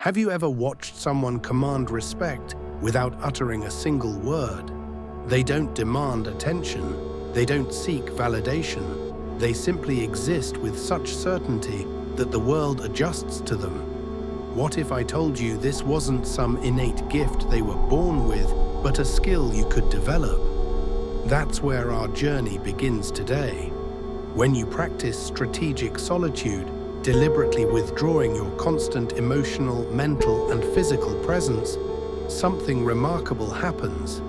Have you ever watched someone command respect without uttering a single word? They don't demand attention. They don't seek validation. They simply exist with such certainty that the world adjusts to them. What if I told you this wasn't some innate gift they were born with, but a skill you could develop? That's where our journey begins today. When you practice strategic solitude, deliberately withdrawing your constant emotional, mental, and physical presence, something remarkable happens.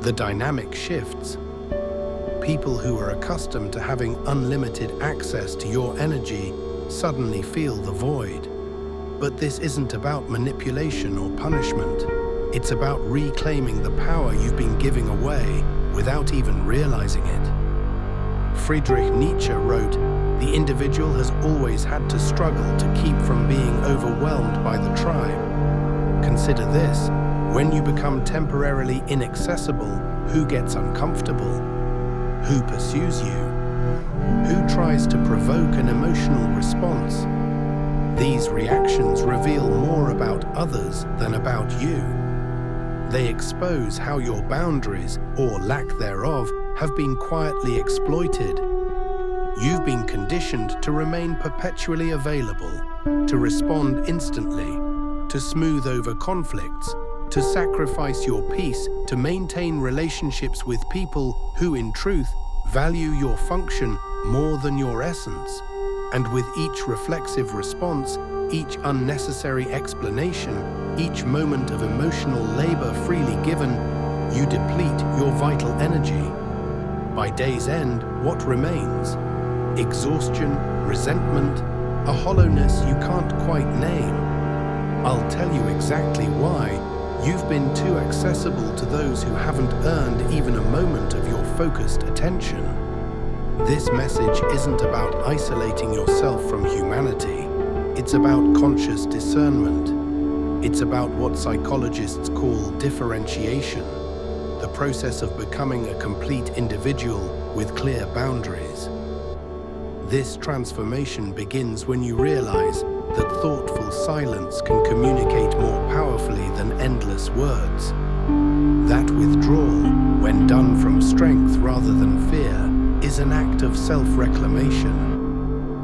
The dynamic shifts. People who are accustomed to having unlimited access to your energy suddenly feel the void. But this isn't about manipulation or punishment. It's about reclaiming the power you've been giving away without even realizing it. Friedrich Nietzsche wrote, "The individual has always had to struggle to keep from being overwhelmed by the tribe." Consider this: when you become temporarily inaccessible, who gets uncomfortable? Who pursues you? Who tries to provoke an emotional response? These reactions reveal more about others than about you. They expose how your boundaries, or lack thereof, have been quietly exploited. You've been conditioned to remain perpetually available, to respond instantly, to smooth over conflicts, to sacrifice your peace to maintain relationships with people who, in truth, value your function more than your essence. And with each reflexive response, each unnecessary explanation, each moment of emotional labor freely given, you deplete your vital energy. By day's end, what remains? Exhaustion, resentment, a hollowness you can't quite name. I'll tell you exactly why. You've been too accessible to those who haven't earned even a moment of your focused attention. This message isn't about isolating yourself from humanity. It's about conscious discernment. It's about what psychologists call differentiation, the process of becoming a complete individual with clear boundaries. This transformation begins when you realize that thoughtful silence can communicate more powerfully than endless words. That withdrawal, when done from strength rather than fear, is an act of self-reclamation.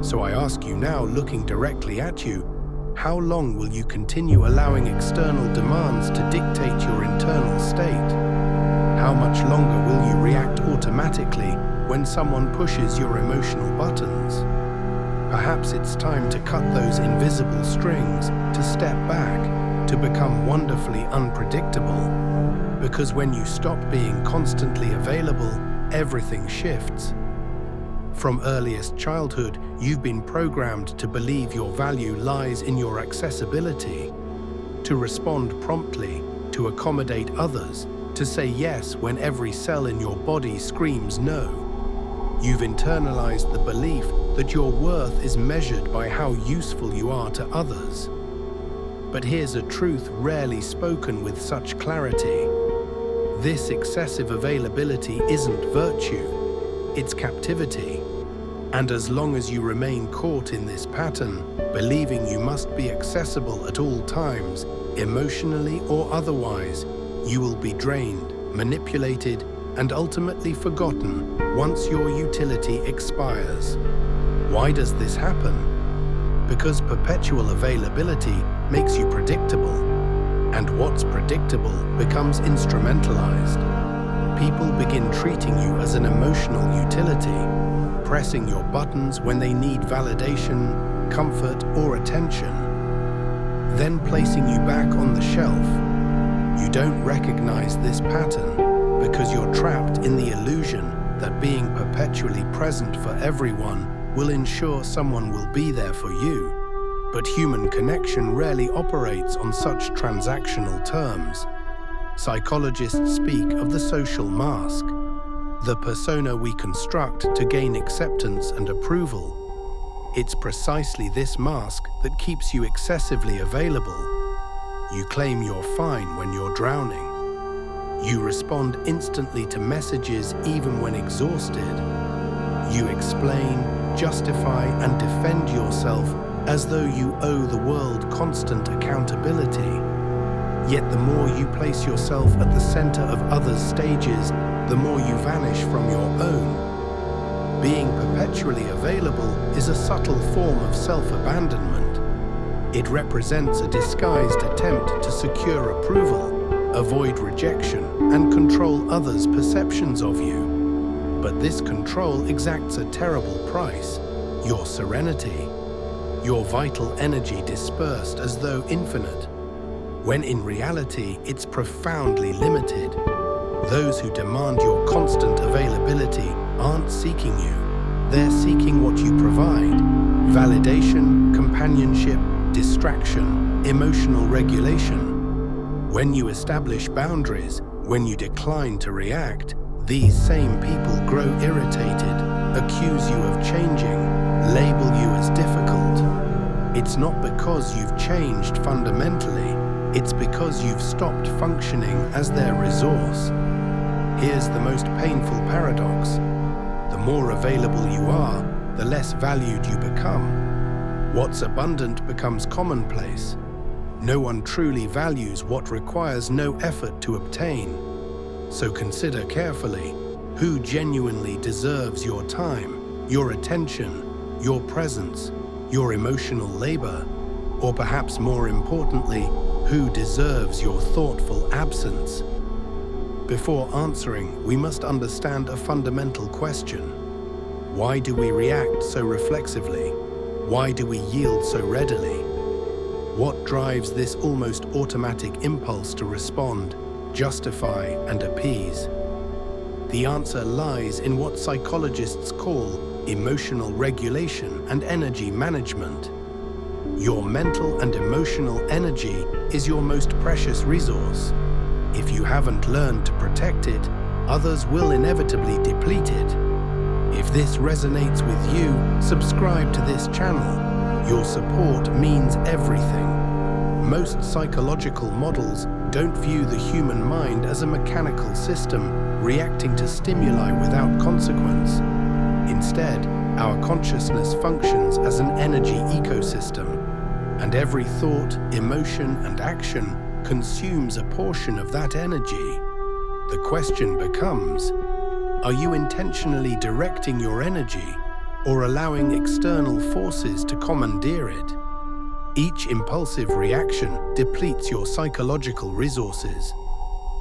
So I ask you now, looking directly at you, how long will you continue allowing external demands to dictate your internal state? How much longer will you react automatically when someone pushes your emotional buttons? Perhaps it's time to cut those invisible strings, to step back, to become wonderfully unpredictable. Because when you stop being constantly available, everything shifts. From earliest childhood, you've been programmed to believe your value lies in your accessibility, to respond promptly, to accommodate others, to say yes when every cell in your body screams no. You've internalized the belief that your worth is measured by how useful you are to others. But here's a truth rarely spoken with such clarity. This excessive availability isn't virtue, it's captivity. And as long as you remain caught in this pattern, believing you must be accessible at all times, emotionally or otherwise, you will be drained, manipulated, and ultimately forgotten once your utility expires. Why does this happen? Because perpetual availability makes you predictable, and what's predictable becomes instrumentalized. People begin treating you as an emotional utility, pressing your buttons when they need validation, comfort, or attention, then placing you back on the shelf. You don't recognize this pattern because you're trapped in the illusion that being perpetually present for everyone will ensure someone will be there for you. But human connection rarely operates on such transactional terms. Psychologists speak of the social mask, the persona we construct to gain acceptance and approval. It's precisely this mask that keeps you excessively available. You claim you're fine when you're drowning. You respond instantly to messages even when exhausted. You explain, justify, and defend yourself as though you owe the world constant accountability. Yet the more you place yourself at the center of others' stages, the more you vanish from your own. Being perpetually available is a subtle form of self-abandonment. It represents a disguised attempt to secure approval, avoid rejection, and control others' perceptions of you. But this control exacts a terrible price: your serenity, your vital energy dispersed as though infinite, when in reality it's profoundly limited. Those who demand your constant availability aren't seeking you. They're seeking what you provide: validation, companionship, distraction, emotional regulation. When you establish boundaries, when you decline to react, these same people grow irritated, accuse you of changing, label you as difficult. It's not because you've changed fundamentally, it's because you've stopped functioning as their resource. Here's the most painful paradox: the more available you are, the less valued you become. What's abundant becomes commonplace. No one truly values what requires no effort to obtain. So consider carefully who genuinely deserves your time, your attention, your presence, your emotional labor, or perhaps more importantly, who deserves your thoughtful absence. Before answering, we must understand a fundamental question. Why do we react so reflexively? Why do we yield so readily? What drives this almost automatic impulse to respond, justify, and appease? The answer lies in what psychologists call emotional regulation and energy management. Your mental and emotional energy is your most precious resource. If you haven't learned to protect it, others will inevitably deplete it. If this resonates with you, subscribe to this channel. Your support means everything. Most psychological models don't view the human mind as a mechanical system reacting to stimuli without consequence. Instead, our consciousness functions as an energy ecosystem, and every thought, emotion, and action consumes a portion of that energy. The question becomes, are you intentionally directing your energy or allowing external forces to commandeer it? Each impulsive reaction depletes your psychological resources.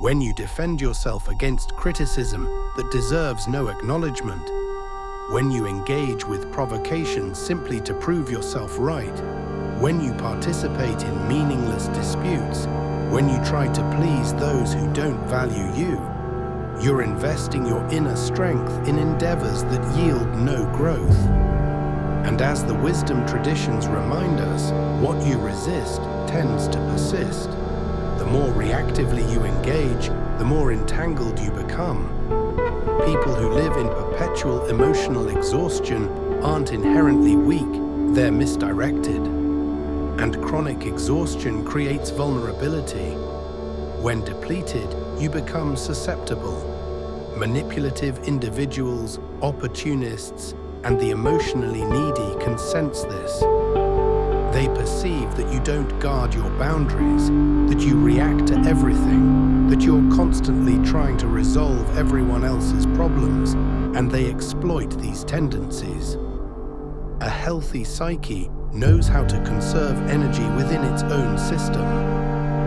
When you defend yourself against criticism that deserves no acknowledgement, when you engage with provocation simply to prove yourself right, when you participate in meaningless disputes, when you try to please those who don't value you, you're investing your inner strength in endeavors that yield no growth. And as the wisdom traditions remind us, what you resist tends to persist. The more reactively you engage, the more entangled you become. People who live in perpetual emotional exhaustion aren't inherently weak, they're misdirected. And chronic exhaustion creates vulnerability. When depleted, you become susceptible. Manipulative individuals, opportunists, and the emotionally needy can sense this. They perceive that you don't guard your boundaries, that you react to everything, that you're constantly trying to resolve everyone else's problems, and they exploit these tendencies. A healthy psyche knows how to conserve energy within its own system.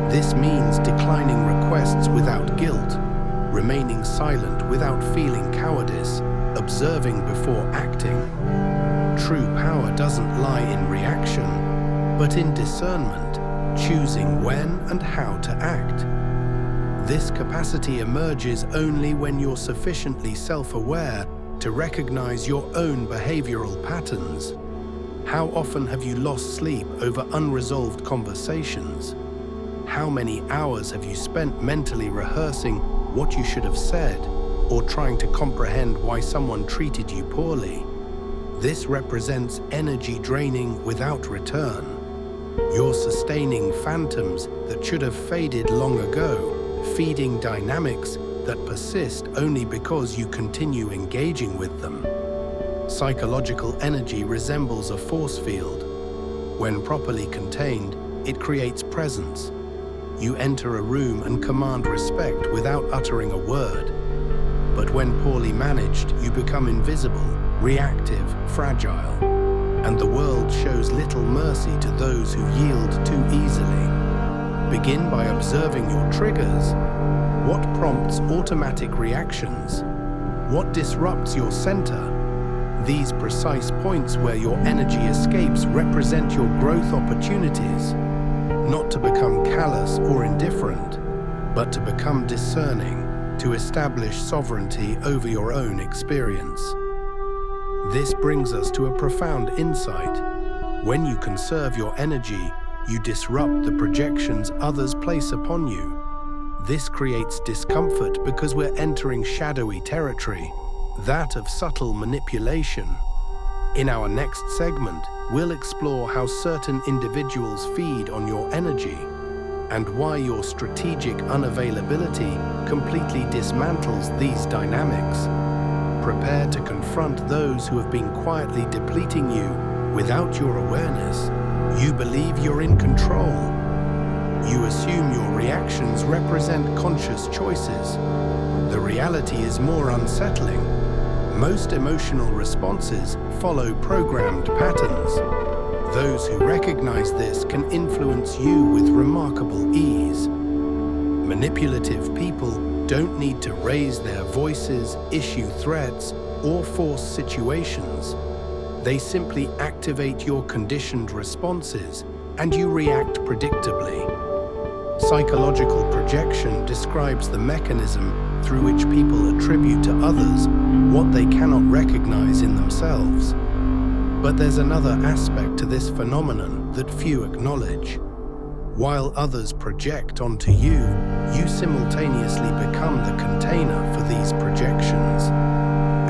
This means declining requests without guilt, remaining silent without feeling cowardice, observing before acting. True power doesn't lie in reaction, but in discernment, choosing when and how to act. This capacity emerges only when you're sufficiently self-aware to recognize your own behavioral patterns. How often have you lost sleep over unresolved conversations? How many hours have you spent mentally rehearsing what you should have said, or trying to comprehend why someone treated you poorly? This represents energy draining without return. You're sustaining phantoms that should have faded long ago, feeding dynamics that persist only because you continue engaging with them. Psychological energy resembles a force field. When properly contained, it creates presence. You enter a room and command respect without uttering a word. But when poorly managed, you become invisible, reactive, fragile, and the world shows little mercy to those who yield too easily. Begin by observing your triggers. What prompts automatic reactions? What disrupts your center? These precise points where your energy escapes represent your growth opportunities, not to become callous or indifferent, but to become discerning, to establish sovereignty over your own experience. This brings us to a profound insight. When you conserve your energy, you disrupt the projections others place upon you. This creates discomfort because we're entering shadowy territory, that of subtle manipulation. In our next segment, we'll explore how certain individuals feed on your energy and why your strategic unavailability completely dismantles these dynamics. Prepare to confront those who have been quietly depleting you without your awareness. You believe you're in control. You assume your reactions represent conscious choices. The reality is more unsettling. Most emotional responses follow programmed patterns. Those who recognize this can influence you with remarkable ease. Manipulative people don't need to raise their voices, issue threats, or force situations. They simply activate your conditioned responses, and you react predictably. Psychological projection describes the mechanism through which people attribute to others what they cannot recognize in themselves. But there's another aspect to this phenomenon that few acknowledge. While others project onto you, you simultaneously become the container for these projections.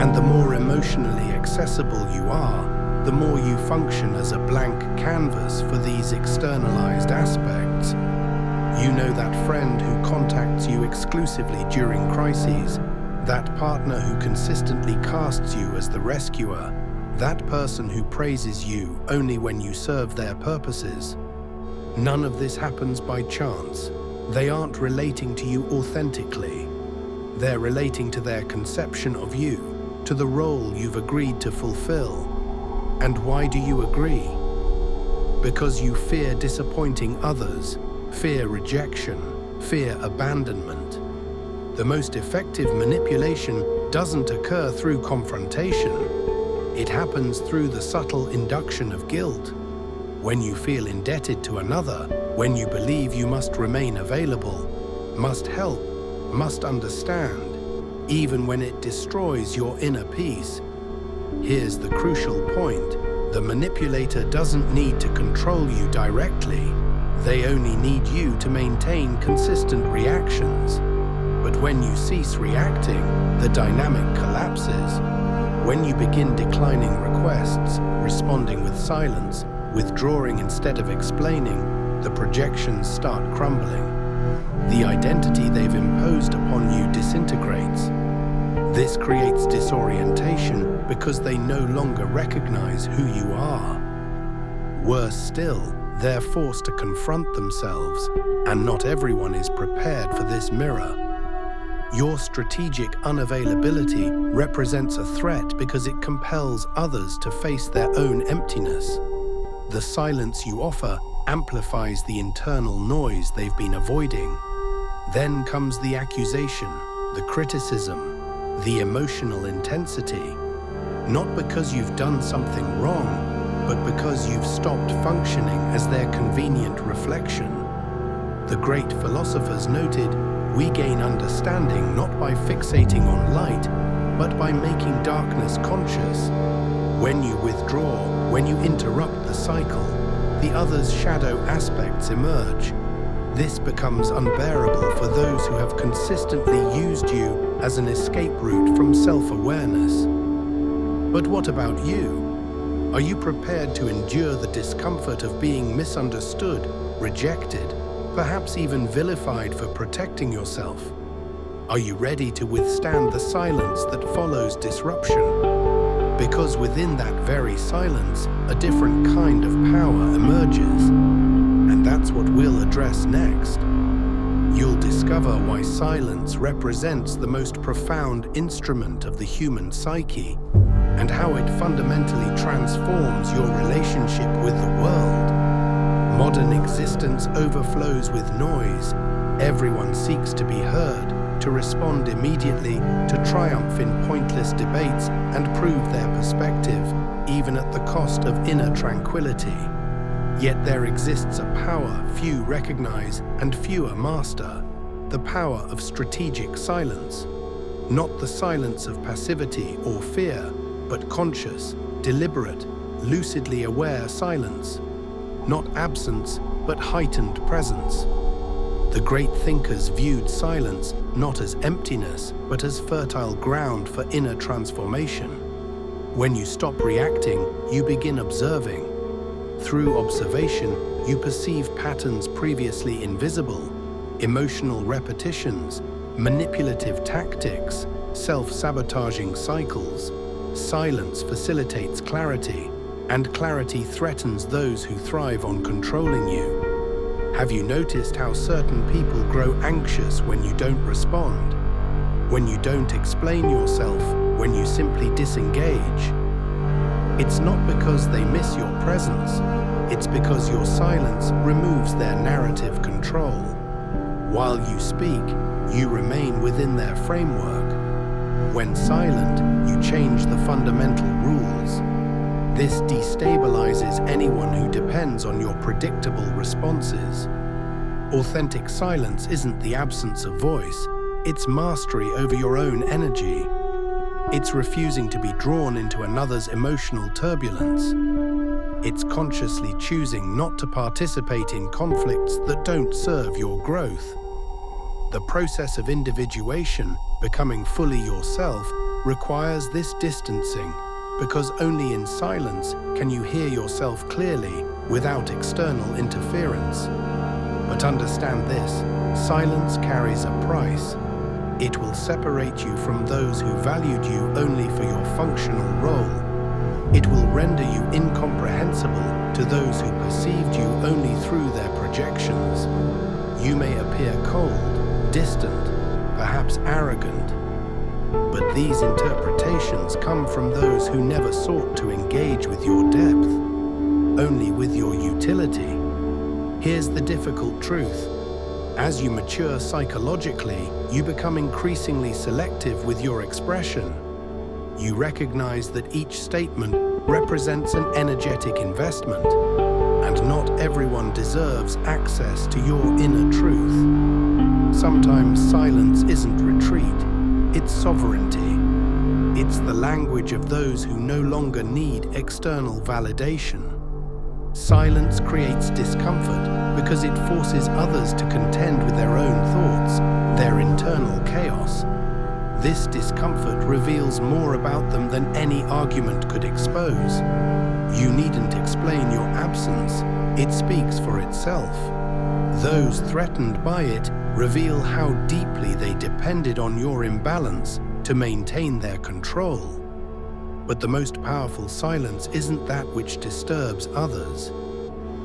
And the more emotionally accessible you are, the more you function as a blank canvas for these externalized aspects. You know that friend who contacts you exclusively during crises, that partner who consistently casts you as the rescuer, that person who praises you only when you serve their purposes. None of this happens by chance. They aren't relating to you authentically. They're relating to their conception of you, to the role you've agreed to fulfill. And why do you agree? Because you fear disappointing others, fear rejection, fear abandonment. The most effective manipulation doesn't occur through confrontation. It happens through the subtle induction of guilt. When you feel indebted to another, when you believe you must remain available, must help, must understand, even when it destroys your inner peace. Here's the crucial point. The manipulator doesn't need to control you directly. They only need you to maintain consistent reactions. But when you cease reacting, the dynamic collapses. When you begin declining requests, responding with silence, withdrawing instead of explaining, the projections start crumbling. The identity they've imposed upon you disintegrates. This creates disorientation because they no longer recognize who you are. Worse still, they're forced to confront themselves, and not everyone is prepared for this mirror. Your strategic unavailability represents a threat because it compels others to face their own emptiness. The silence you offer amplifies the internal noise they've been avoiding. Then comes the accusation, the criticism, the emotional intensity. Not because you've done something wrong, but because you've stopped functioning as their convenient reflection. The great philosophers noted, we gain understanding not by fixating on light, but by making darkness conscious. When you withdraw, when you interrupt the cycle, the other's shadow aspects emerge. This becomes unbearable for those who have consistently used you as an escape route from self-awareness. But what about you? Are you prepared to endure the discomfort of being misunderstood, rejected, perhaps even vilified for protecting yourself? Are you ready to withstand the silence that follows disruption? Because within that very silence, a different kind of power emerges. And that's what we'll address next. You'll discover why silence represents the most profound instrument of the human psyche, and how it fundamentally transforms your relationship with the world. Modern existence overflows with noise. Everyone seeks to be heard, to respond immediately, to triumph in pointless debates and prove their perspective, even at the cost of inner tranquility. Yet there exists a power few recognize and fewer master, the power of strategic silence. Not the silence of passivity or fear, but conscious, deliberate, lucidly aware silence. Not absence, but heightened presence. The great thinkers viewed silence not as emptiness, but as fertile ground for inner transformation. When you stop reacting, you begin observing. Through observation, you perceive patterns previously invisible, emotional repetitions, manipulative tactics, self-sabotaging cycles. Silence facilitates clarity, and clarity threatens those who thrive on controlling you. Have you noticed how certain people grow anxious when you don't respond? When you don't explain yourself, when you simply disengage? It's not because they miss your presence, it's because your silence removes their narrative control. While you speak, you remain within their framework. When silent, you change the fundamental rules. This destabilizes anyone who depends on your predictable responses. Authentic silence isn't the absence of voice, it's mastery over your own energy. It's refusing to be drawn into another's emotional turbulence. It's consciously choosing not to participate in conflicts that don't serve your growth. The process of individuation, becoming fully yourself, requires this distancing, because only in silence can you hear yourself clearly without external interference. But understand this, silence carries a price. It will separate you from those who valued you only for your functional role. It will render you incomprehensible to those who perceived you only through their projections. You may appear cold, distant, perhaps arrogant, but these interpretations come from those who never sought to engage with your depth, only with your utility. Here's the difficult truth. As you mature psychologically, you become increasingly selective with your expression. You recognize that each statement represents an energetic investment, and not everyone deserves access to your inner truth. Sometimes silence isn't retreat, it's sovereignty. It's the language of those who no longer need external validation. Silence creates discomfort because it forces others to contend with their own thoughts, their internal chaos. This discomfort reveals more about them than any argument could expose. You needn't explain your absence, it speaks for itself. Those threatened by it reveal how deeply they depended on your imbalance to maintain their control. But the most powerful silence isn't that which disturbs others.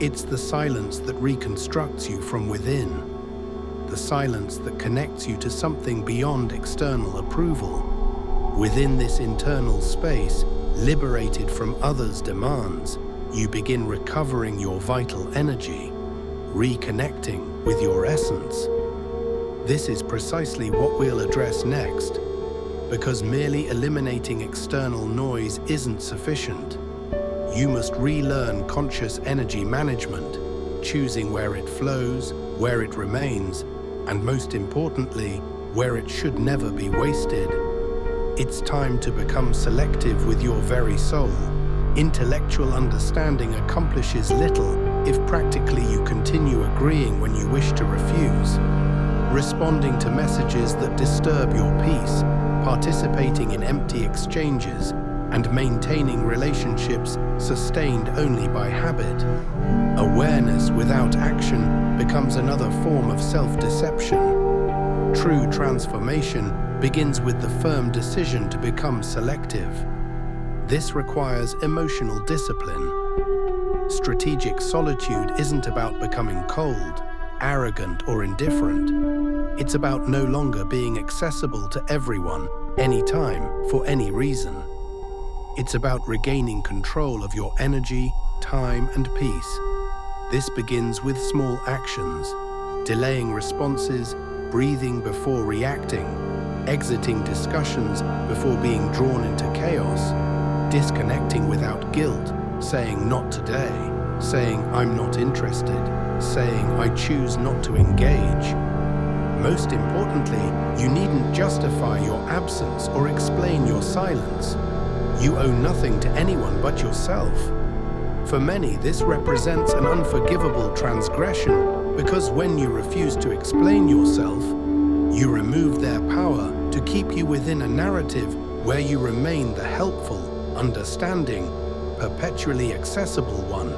It's the silence that reconstructs you from within. The silence that connects you to something beyond external approval. Within this internal space, liberated from others' demands, you begin recovering your vital energy, reconnecting with your essence. This is precisely what we'll address next, because merely eliminating external noise isn't sufficient. You must relearn conscious energy management, choosing where it flows, where it remains, and most importantly, where it should never be wasted. It's time to become selective with your very soul. Intellectual understanding accomplishes little if practically you continue agreeing when you wish to refuse, responding to messages that disturb your peace, participating in empty exchanges, and maintaining relationships sustained only by habit. Awareness without action becomes another form of self-deception. True transformation begins with the firm decision to become selective. This requires emotional discipline. Strategic solitude isn't about becoming cold, arrogant, or indifferent. It's about no longer being accessible to everyone, anytime, for any reason. It's about regaining control of your energy, time, and peace. This begins with small actions, delaying responses, breathing before reacting, exiting discussions before being drawn into chaos, disconnecting without guilt, saying not today, saying I'm not interested, saying I choose not to engage. Most importantly, you needn't justify your absence or explain your silence. You owe nothing to anyone but yourself. For many, this represents an unforgivable transgression because when you refuse to explain yourself, you remove their power to keep you within a narrative where you remain the helpful, understanding, perpetually accessible one.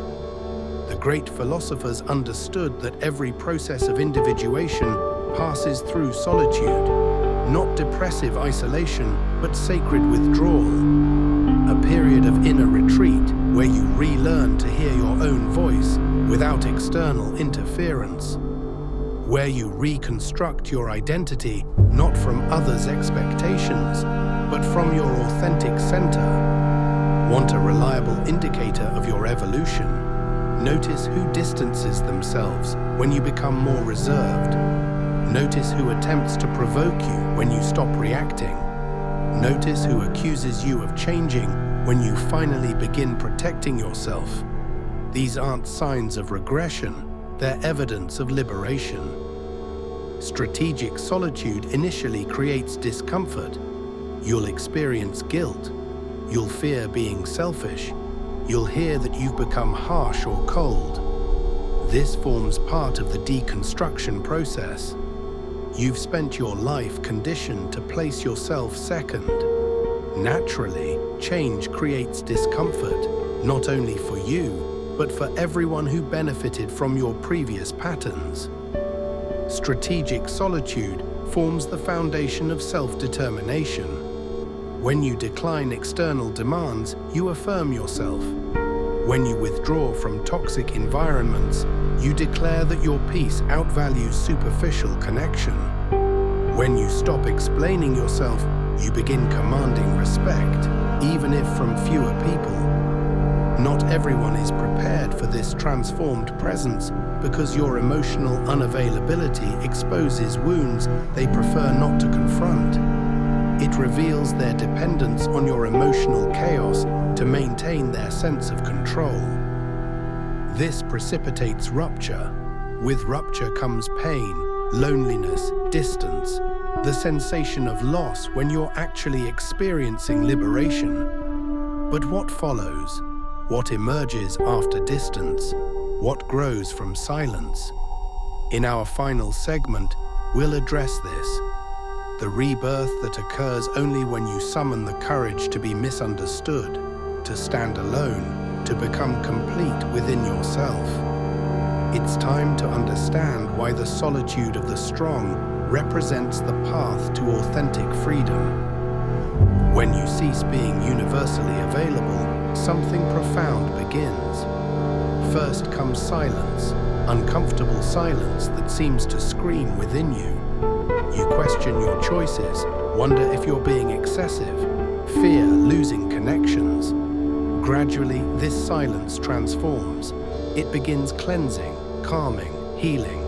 The great philosophers understood that every process of individuation passes through solitude, not depressive isolation, but sacred withdrawal. A period of inner retreat where you relearn to hear your own voice without external interference. Where you reconstruct your identity not from others' expectations, but from your authentic center. Want a reliable indicator of your evolution? Notice who distances themselves when you become more reserved. Notice who attempts to provoke you when you stop reacting. Notice who accuses you of changing when you finally begin protecting yourself. These aren't signs of regression, they're evidence of liberation. Strategic solitude initially creates discomfort. You'll experience guilt. You'll fear being selfish. You'll hear that you've become harsh or cold. This forms part of the deconstruction process. You've spent your life conditioned to place yourself second. Naturally, change creates discomfort, not only for you, but for everyone who benefited from your previous patterns. Strategic solitude forms the foundation of self-determination. When you decline external demands, you affirm yourself. When you withdraw from toxic environments, you declare that your peace outvalues superficial connection. When you stop explaining yourself, you begin commanding respect, even if from fewer people. Not everyone is prepared for this transformed presence because your emotional unavailability exposes wounds they prefer not to confront. It reveals their dependence on your emotional chaos to maintain their sense of control. This precipitates rupture. With rupture comes pain, loneliness, distance, the sensation of loss when you're actually experiencing liberation. But what follows? What emerges after distance? What grows from silence? In our final segment, we'll address this. The rebirth that occurs only when you summon the courage to be misunderstood, to stand alone, to become complete within yourself. It's time to understand why the solitude of the strong represents the path to authentic freedom. When you cease being universally available, something profound begins. First comes silence, uncomfortable silence that seems to scream within you. You question your choices, wonder if you're being excessive, fear losing connections. Gradually, this silence transforms. It begins cleansing, calming, healing.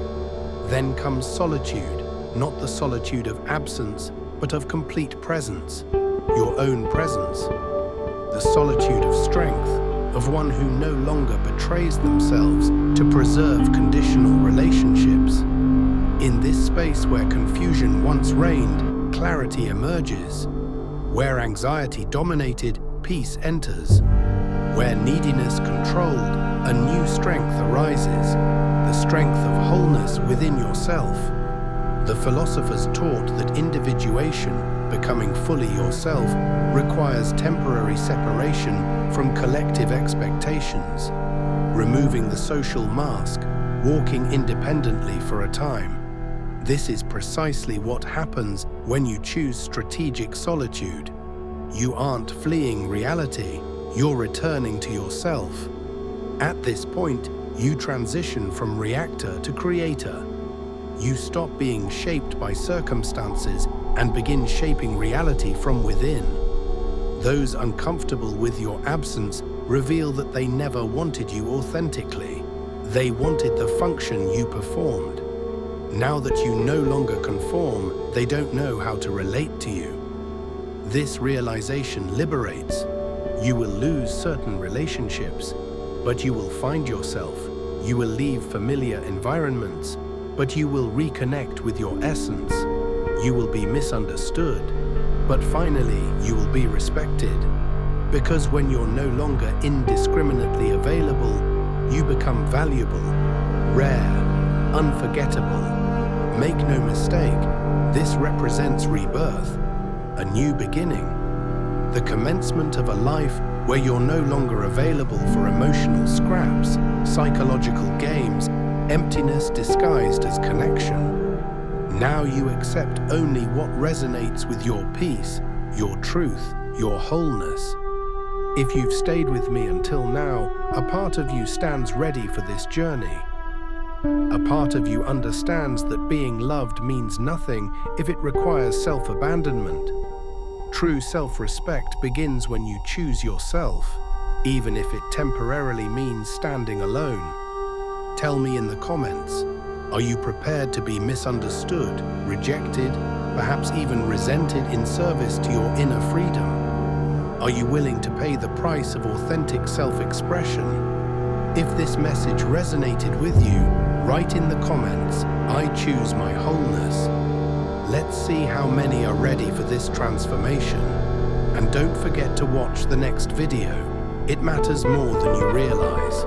Then comes solitude, not the solitude of absence, but of complete presence, your own presence. The solitude of strength, of one who no longer betrays themselves to preserve conditional relationships. In this space where confusion once reigned, clarity emerges. Where anxiety dominated, peace enters. Where neediness controlled, a new strength arises, the strength of wholeness within yourself. The philosophers taught that individuation, becoming fully yourself, requires temporary separation from collective expectations, removing the social mask, walking independently for a time. This is precisely what happens when you choose strategic solitude. You aren't fleeing reality, you're returning to yourself. At this point, you transition from reactor to creator. You stop being shaped by circumstances and begin shaping reality from within. Those uncomfortable with your absence reveal that they never wanted you authentically. They wanted the function you performed. Now that you no longer conform, they don't know how to relate to you. This realization liberates. You will lose certain relationships, but you will find yourself. You will leave familiar environments, but you will reconnect with your essence. You will be misunderstood, but finally you will be respected. Because when you're no longer indiscriminately available, you become valuable, rare, unforgettable. Make no mistake, this represents rebirth, a new beginning, the commencement of a life where you're no longer available for emotional scraps, psychological games, emptiness disguised as connection. Now you accept only what resonates with your peace, your truth, your wholeness. If you've stayed with me until now, a part of you stands ready for this journey. A part of you understands that being loved means nothing if it requires self-abandonment. True self-respect begins when you choose yourself, even if it temporarily means standing alone. Tell me in the comments, are you prepared to be misunderstood, rejected, perhaps even resented in service to your inner freedom? Are you willing to pay the price of authentic self-expression? If this message resonated with you, write in the comments, I choose my wholeness. Let's see how many are ready for this transformation. And don't forget to watch the next video. It matters more than you realize.